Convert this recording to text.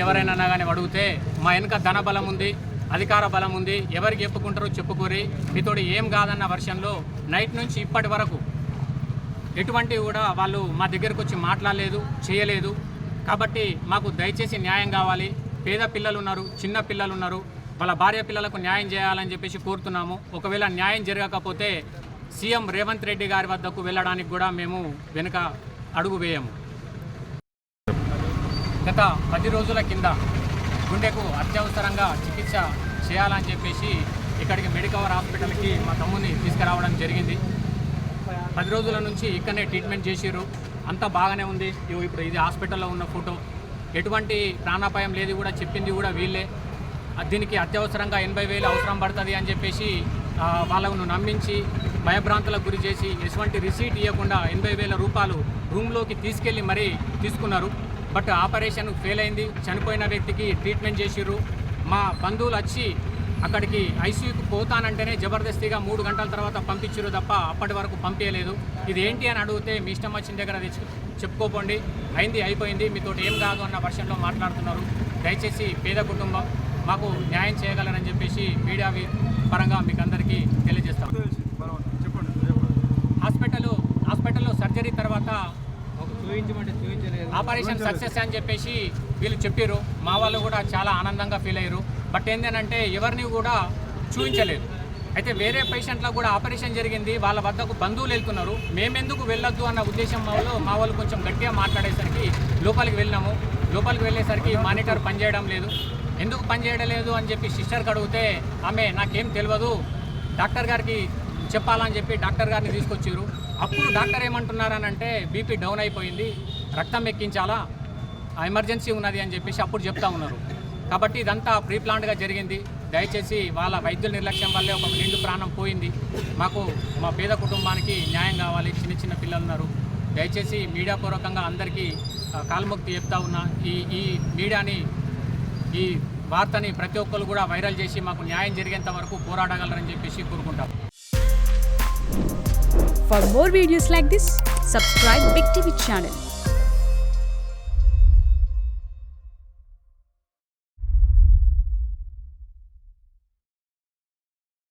ఎవరైనా కానీ అడిగితే మా వెనుక ధన బలం ఉంది, అధికార బలం ఉంది, ఎవరికి చెప్పుకుంటారో చెప్పుకోరి, మీతోటి ఏం కాదన్న వర్షంలో నైట్ నుంచి ఇప్పటి వరకు ఎటువంటి కూడా వాళ్ళు మా దగ్గరకు వచ్చి మాట్లాడలేదు, చేయలేదు. కాబట్టి మాకు దయచేసి న్యాయం కావాలి. పేద పిల్లలు ఉన్నారు, చిన్న పిల్లలు ఉన్నారు, వాళ్ళ భార్య పిల్లలకు న్యాయం చేయాలని చెప్పేసి కోరుతున్నాము. ఒకవేళ న్యాయం జరగకపోతే సీఎం రేవంత్ రెడ్డి గారి వద్దకు వెళ్ళడానికి కూడా మేము వెనుక అడుగు వేయము. గత 10 రోజుల కింద గుండెకు అత్యవసరంగా చికిత్స చేయాలని చెప్పేసి ఇక్కడికి మెడికవర్ హాస్పిటల్కి మా తమ్ముని తీసుకురావడం జరిగింది. 10 రోజుల నుంచి ఇక్కడనే ట్రీట్మెంట్ చేసిర్రు, అంతా బాగానే ఉంది. ఇప్పుడు ఇది హాస్పిటల్లో ఉన్న ఫోటో, ఎటువంటి ప్రాణాపాయం లేదు కూడా చెప్పింది కూడా వీళ్ళే. దీనికి అత్యవసరంగా 80,000 అవసరం పడుతుంది అని చెప్పేసి వాళ్ళను నమ్మించి భయభ్రాంతులకు గురి చేసి ఎటువంటి రిసీట్ ఇవ్వకుండా 80,000 రూపాయలు రూమ్లోకి తీసుకెళ్ళి మరీ తీసుకున్నారు. బట్ ఆపరేషన్ ఫెయిల్ అయింది. చనిపోయిన వ్యక్తికి ట్రీట్మెంట్ చేసిర్రు. మా బంధువులు వచ్చి అక్కడికి ఐసీయూకి పోతానంటేనే జబర్దస్తిగా 3 గంటల తర్వాత పంపించారు తప్ప అప్పటి వరకు పంపించలేదు. ఇది ఏంటి అని అడిగితే మీ ఇష్టం వచ్చిన దగ్గర చెప్పుకోపోండి, అయింది అయిపోయింది, మీతో ఏం కాదు అన్న వర్షంలో మాట్లాడుతున్నారు. దయచేసి పేద కుటుంబం, మాకు న్యాయం చేయగలరని చెప్పేసి మీడియా పరంగా మీకు అందరికీ తెలియజేస్తాం. హాస్పిటల్లో సర్జరీ తర్వాత ఆపరేషన్ సక్సెస్ అని చెప్పేసి వీళ్ళు చెప్పారు. మా వాళ్ళు కూడా చాలా ఆనందంగా ఫీల్ అయ్యారు. బట్ ఏంటంటే ఎవరిని కూడా చూపించలేదు. అయితే వేరే పేషెంట్లకు కూడా ఆపరేషన్ జరిగింది, వాళ్ళ వద్దకు బంధువులు వెళ్తున్నారు, మేమెందుకు వెళ్ళొద్దు అన్న ఉద్దేశం మా వాళ్ళు కొంచెం గట్టిగా మాట్లాడేసరికి లోపలికి వెళ్ళినాము. లోపలికి వెళ్ళేసరికి మానిటర్ పనిచేయడం లేదు. ఎందుకు పనిచేయడం లేదు అని చెప్పి సిస్టర్కి అడిగితే ఆమె నాకేం తెలియదు, డాక్టర్ గారికి చెప్పాలని చెప్పి డాక్టర్ గారిని తీసుకొచ్చారు. అప్పుడు డాక్టర్ ఏమంటున్నారనంటే బీపీ డౌన్ అయిపోయింది, రక్తం ఎక్కించాలా, ఎమర్జెన్సీ ఉన్నది అని చెప్పేసి అప్పుడు చెప్తా ఉన్నారు. కాబట్టి ఇదంతా ప్రీ ప్లాన్డ్గా జరిగింది. దయచేసి వాళ్ళ వైద్యుల నిర్లక్ష్యం వల్లే ఒక నిండు ప్రాణం పోయింది. మాకు మా పేద కుటుంబానికి న్యాయం కావాలి. చిన్న పిల్లలు ఉన్నారు. దయచేసి మీడియా పూర్వకంగా అందరికీ కాల్ముక్తి చెప్తా ఉన్నా. ఈ మీడియాని, ఈ వార్తని ప్రతి ఒక్కరు కూడా వైరల్ చేసి మాకు న్యాయం జరిగేంత వరకు పోరాడగలరని చెప్పేసి కోరుకుంటాం. For more videos like this, subscribe Big TV channel.